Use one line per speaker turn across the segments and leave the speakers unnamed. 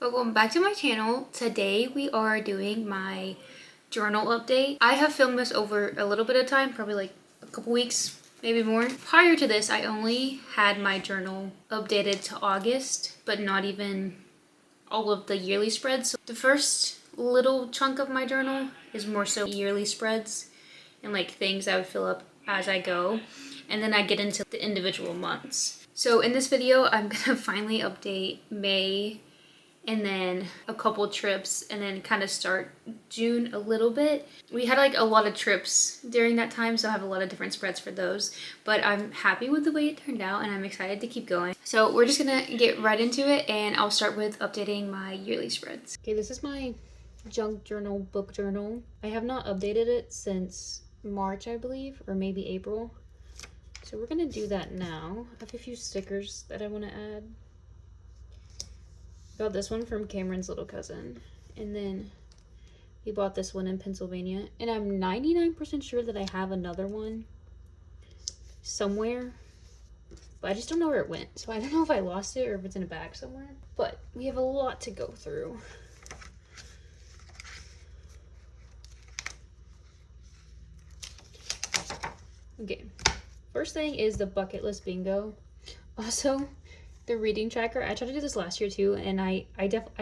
Welcome back to my channel. Today we are doing my journal update. I have filmed this over a little bit of time, probably like a couple weeks, maybe more. Prior to this, I only had my journal updated to August, but not even all of the yearly spreads. So the first little chunk of my journal is more so yearly spreads and like things I would fill up as I go. And then I get into the individual months. So in this video, I'm gonna finally update May and then a couple trips and then kind of start June a little bit. We had like a lot of trips during that time, so I have a lot of different spreads for those, but I'm happy with the way it turned out and I'm excited to keep going. So we're just gonna get right into it and I'll start with updating my yearly spreads. Okay, this is my junk journal, book journal. I have not updated it since March, I believe, or maybe April. So we're gonna do that now. I have a few stickers that I want to add. Got this one from Cameron's little cousin, and then we bought this one in Pennsylvania, and I'm 99% sure that I have another one somewhere, but I just don't know where it went. So I don't know if I lost it or if it's in a bag somewhere, but we have a lot to go through. Okay, first thing is the bucket list bingo. Also, the reading tracker. I tried to do this last year too, and I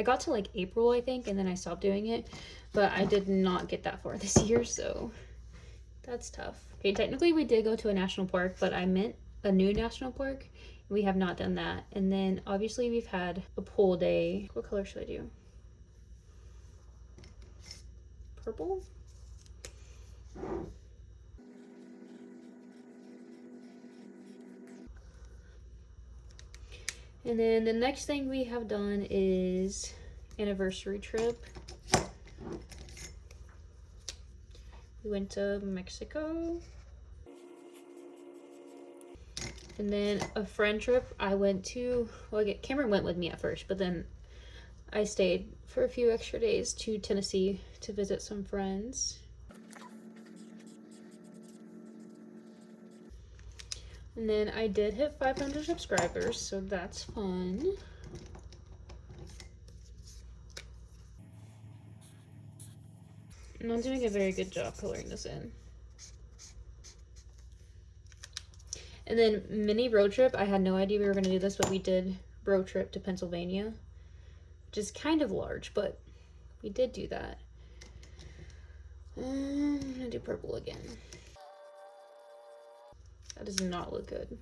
got to like April, I think, and then I stopped doing it, but I did not get that far this year, so that's tough. Okay, technically we did go to a national park, but I meant a new national park. We have not done that. And then obviously we've had a pool day. What color should I do? Purple? And then the next thing we have done is anniversary trip. We went to Mexico. And then a friend trip I went to, well, Cameron went with me at first, but then I stayed for a few extra days to Tennessee to visit some friends. And then I did hit 500 subscribers, so that's fun. I'm not doing a very good job coloring this in. And then mini road trip. I had no idea we were going to do this, but we did road trip to Pennsylvania, which is kind of large, but we did do that. I'm going to do purple again. That does not look good.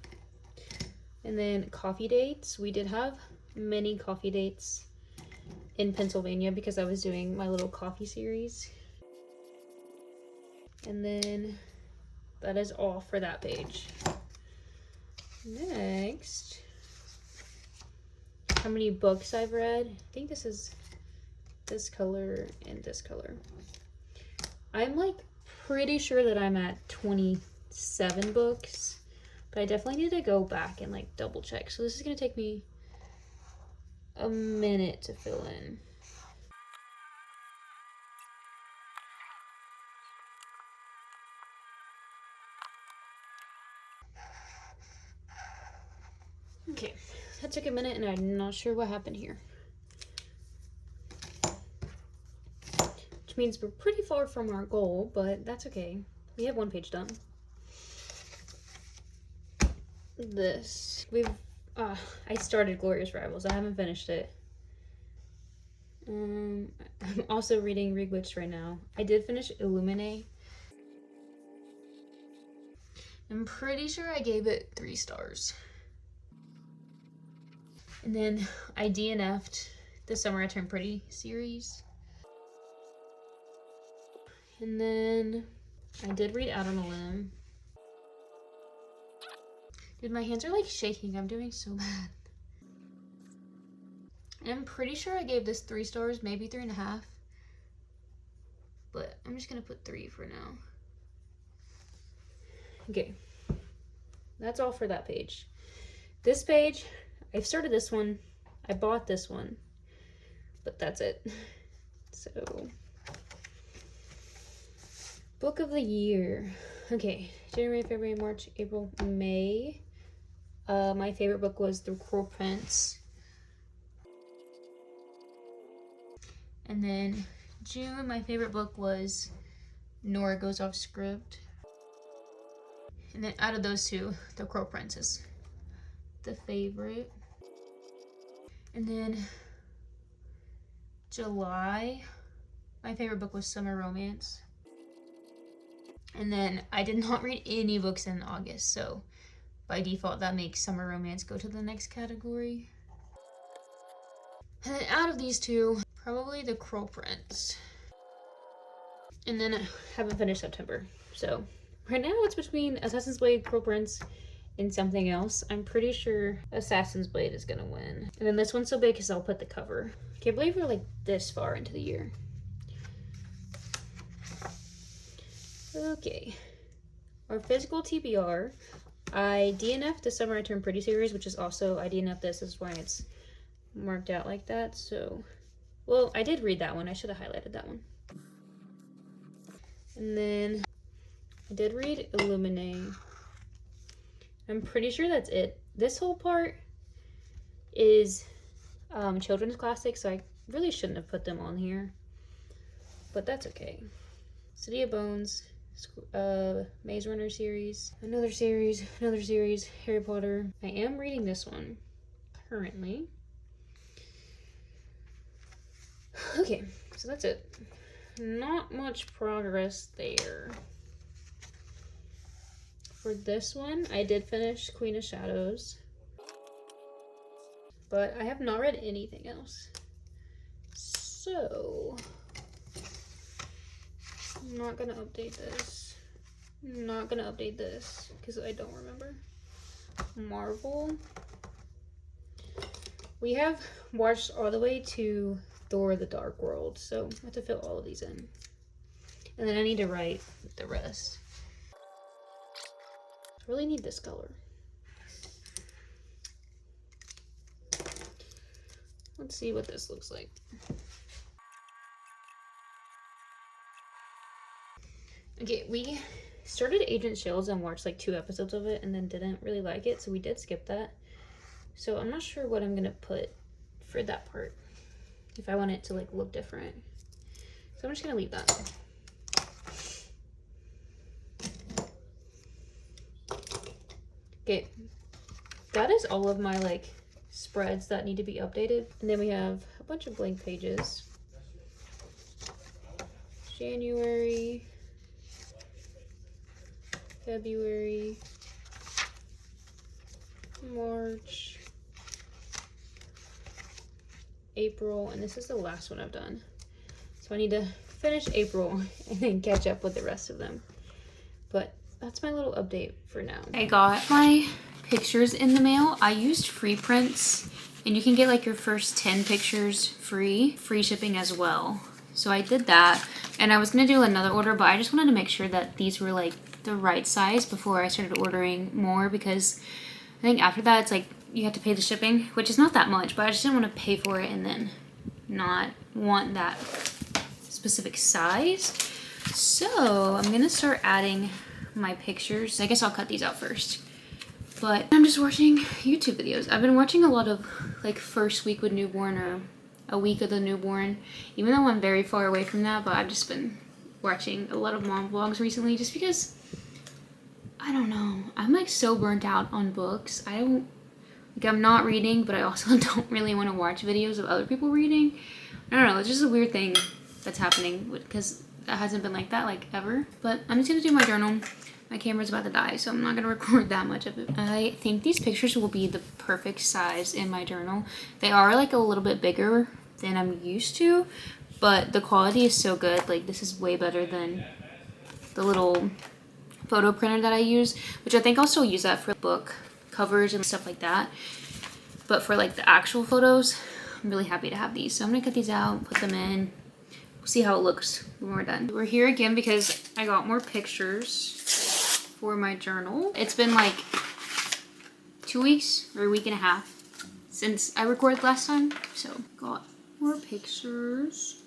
And then coffee dates. We did have many coffee dates in Pennsylvania because I was doing my little coffee series. And then that is all for that page. Next, how many books I've read. I think this is this color and this color. I'm like pretty sure that I'm at 27 books, but I definitely need to go back and like double check. So this is gonna take me a minute to fill in. Okay, that took a minute and I'm not sure what happened here. Which means we're pretty far from our goal, but that's okay. We have one page done. I started Glorious Rivals. I haven't finished it. I'm also reading Bewitched right now. I did finish Illuminate. I'm pretty sure I gave it 3 stars. And then I DNF'd the Summer I Turned Pretty series. And then I did read Out on a Limb. Dude, my hands are like shaking. I'm doing so bad. And I'm pretty sure I gave this 3 stars, maybe 3.5. But I'm just gonna put 3 for now. Okay. That's all for that page. This page, I've started this one. I bought this one. But that's it. So, book of the year. Okay, January, February, March, April, May. My favorite book was The Cruel Prince. And then June, my favorite book was Nora Goes Off Script. And then out of those two, The Crow Princess, the favorite. And then July, my favorite book was Summer Romance. And then I did not read any books in August, so by default that makes Summer Romance go to the next category. And then out of these two, probably The Crow Prince. And then I haven't finished September. So right now it's between Assassin's Blade, Crow Prince, and something else. I'm pretty sure Assassin's Blade is gonna win. And then this one's so big because I'll put the cover. Can't believe we're like this far into the year. Okay. Our physical TBR. I DNF'd the Summer I Turned Pretty series, which is also, I DNF'd this, is why it's marked out like that. So, well, I did read that one. I should have highlighted that one. And then I did read Illuminate. I'm pretty sure that's it. This whole part is children's classics, so I really shouldn't have put them on here, but that's okay. City of Bones, Maze Runner series, another series, Harry Potter. I am reading this one currently. Okay, so that's it. Not much progress there. For this one, I did finish Queen of Shadows, but I have not read anything else. So, I'm not gonna update this. I'm not gonna update this because I don't remember. Marvel. We have watched all the way to Thor: The Dark World, so I have to fill all of these in. And then I need to write the rest. I really need this color. Let's see what this looks like. Okay, we started Agent Shields and watched like 2 episodes of it and then didn't really like it, so we did skip that. So I'm not sure what I'm gonna put for that part, if I want it to like look different. So I'm just gonna leave that. Okay, that is all of my like spreads that need to be updated. And then we have a bunch of blank pages. January, February, March, April, and this is the last one I've done. So I need to finish April and then catch up with the rest of them. But that's my little update for now. I got my pictures in the mail. I used free prints, and you can get like your first 10 pictures free shipping as well. So I did that, and I was gonna do another order, but I just wanted to make sure that these were like the right size before I started ordering more, because I think after that it's like you have to pay the shipping, which is not that much, but I just didn't want to pay for it and then not want that specific size. So I'm gonna start adding my pictures. I guess I'll cut these out first. But I'm just watching YouTube videos. I've been watching a lot of like first week with newborn or a week of the newborn, even though I'm very far away from that, but I've just been watching a lot of mom vlogs recently just because, I don't know, I'm like so burnt out on books. I'm not reading, but I also don't really want to watch videos of other people reading. I don't know, it's just a weird thing that's happening because that hasn't been like that like ever. But I'm just gonna do my journal. My camera's about to die, so I'm not gonna record that much of it. I think these pictures will be the perfect size in my journal. They are like a little bit bigger than I'm used to, but the quality is so good. Like this is way better than the little photo printer that I use, which I think I'll still use that for book covers and stuff like that. But for like the actual photos, I'm really happy to have these. So I'm gonna cut these out, put them in. We'll see how it looks when we're done. We're here again because I got more pictures for my journal. It's been like 2 weeks or a week and a half since I recorded last time, so got more pictures.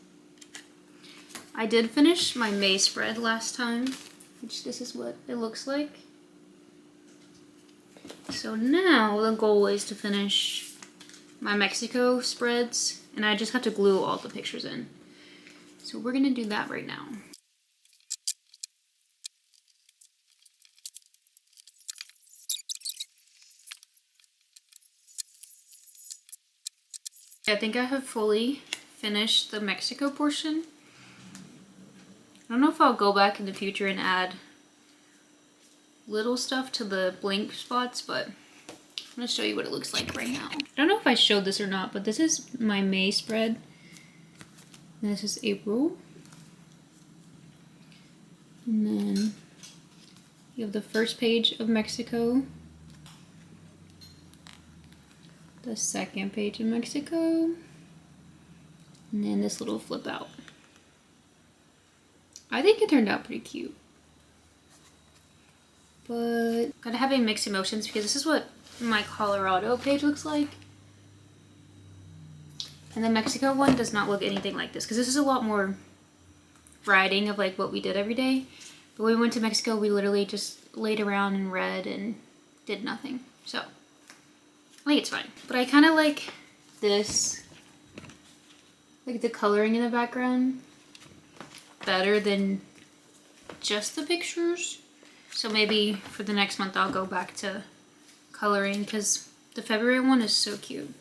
I did finish my May spread last time, which this is what it looks like. So now the goal is to finish my Mexico spreads, and I just have to glue all the pictures in. So we're gonna do that right now. I think I have fully finished the Mexico portion. I don't know if I'll go back in the future and add little stuff to the blank spots, but I'm gonna show you what it looks like right now. I don't know if I showed this or not, but this is my May spread. And this is April. And then you have the first page of Mexico. The second page of Mexico, and then this little flip out. I think it turned out pretty cute, but gotta have a mixed emotions because this is what my Colorado page looks like, and the Mexico one does not look anything like this because this is a lot more writing of like what we did every day. But when we went to Mexico, we literally just laid around and read and did nothing. So I think it's fine. But I kind of like this, like the coloring in the background, better than just the pictures. So maybe for the next month I'll go back to coloring because the February one is so cute.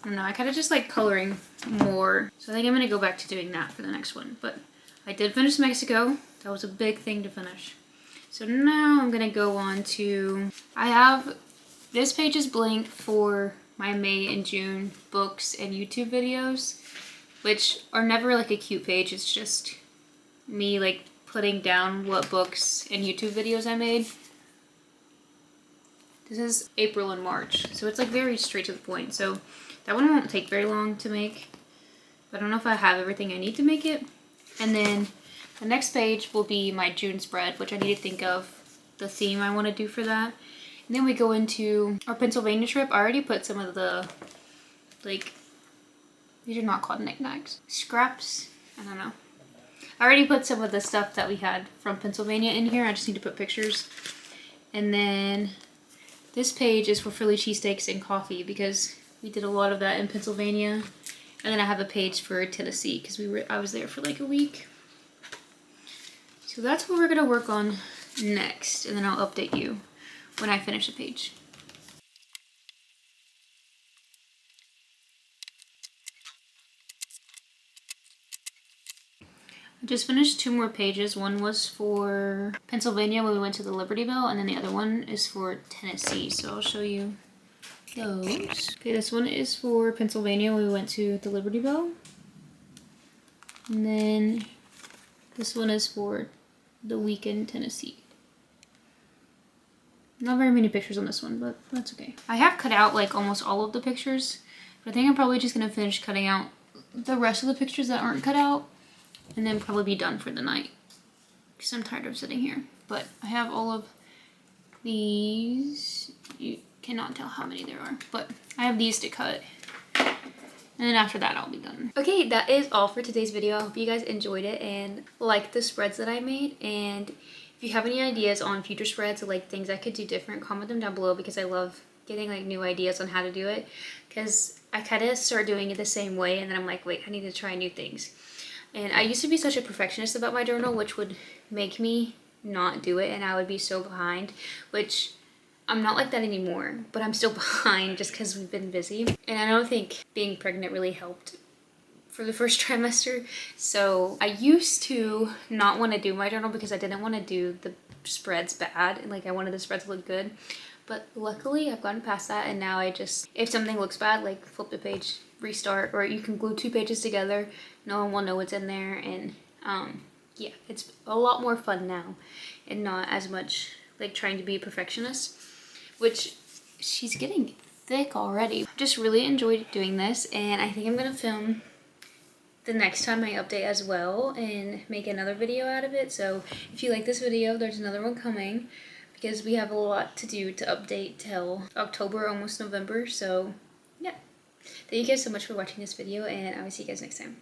I don't know, I kind of just like coloring more. So I think I'm going to go back to doing that for the next one. But I did finish Mexico. That was a big thing to finish. So now I'm gonna go on to, I have, this page is blank for my May and June books and YouTube videos, which are never like a cute page. It's just me like putting down what books and YouTube videos I made. This is April and March, so it's like very straight to the point. So that one won't take very long to make, but I don't know if I have everything I need to make it. And then the next page will be my June spread, which I need to think of the theme I want to do for that. And then we go into our Pennsylvania trip. I already put some of the, like, these are not called knickknacks. Scraps? I don't know. I already put some of the stuff that we had from Pennsylvania in here. I just need to put pictures. And then this page is for Philly cheesesteaks and coffee because we did a lot of that in Pennsylvania. And then I have a page for Tennessee because I was there for like a week. So that's what we're gonna work on next, and then I'll update you when I finish a page. I just finished 2 more pages. One was for Pennsylvania when we went to the Liberty Bell, and then the other one is for Tennessee. So I'll show you those. Okay, this one is for Pennsylvania when we went to the Liberty Bell. And then this one is for the week in Tennessee. Not very many pictures on this one, but that's okay. I have cut out like almost all of the pictures, but I think I'm probably just gonna finish cutting out the rest of the pictures that aren't cut out and then probably be done for the night because I'm tired of sitting here. But I have all of these. You cannot tell how many there are, but I have these to cut. And then after that, I'll be done. Okay, that is all for today's video. I hope you guys enjoyed it and liked the spreads that I made. And if you have any ideas on future spreads or like things I could do different, comment them down below because I love getting like new ideas on how to do it. Because I kind of start doing it the same way and then I'm like, wait, I need to try new things. And I used to be such a perfectionist about my journal, which would make me not do it and I would be so behind, which I'm not like that anymore, but I'm still behind just because we've been busy. And I don't think being pregnant really helped for the first trimester. So I used to not want to do my journal because I didn't want to do the spreads bad. And like I wanted the spreads to look good. But luckily I've gotten past that and now I just, if something looks bad, like flip the page, restart, or you can glue 2 pages together. No one will know what's in there. And yeah, it's a lot more fun now and not as much like trying to be a perfectionist. Which she's getting thick already. Just really enjoyed doing this and I think I'm gonna film the next time I update as well and make another video out of it. So if you like this video, there's another one coming because we have a lot to do to update till October, almost November. So yeah, thank you guys so much for watching this video and I will see you guys next time.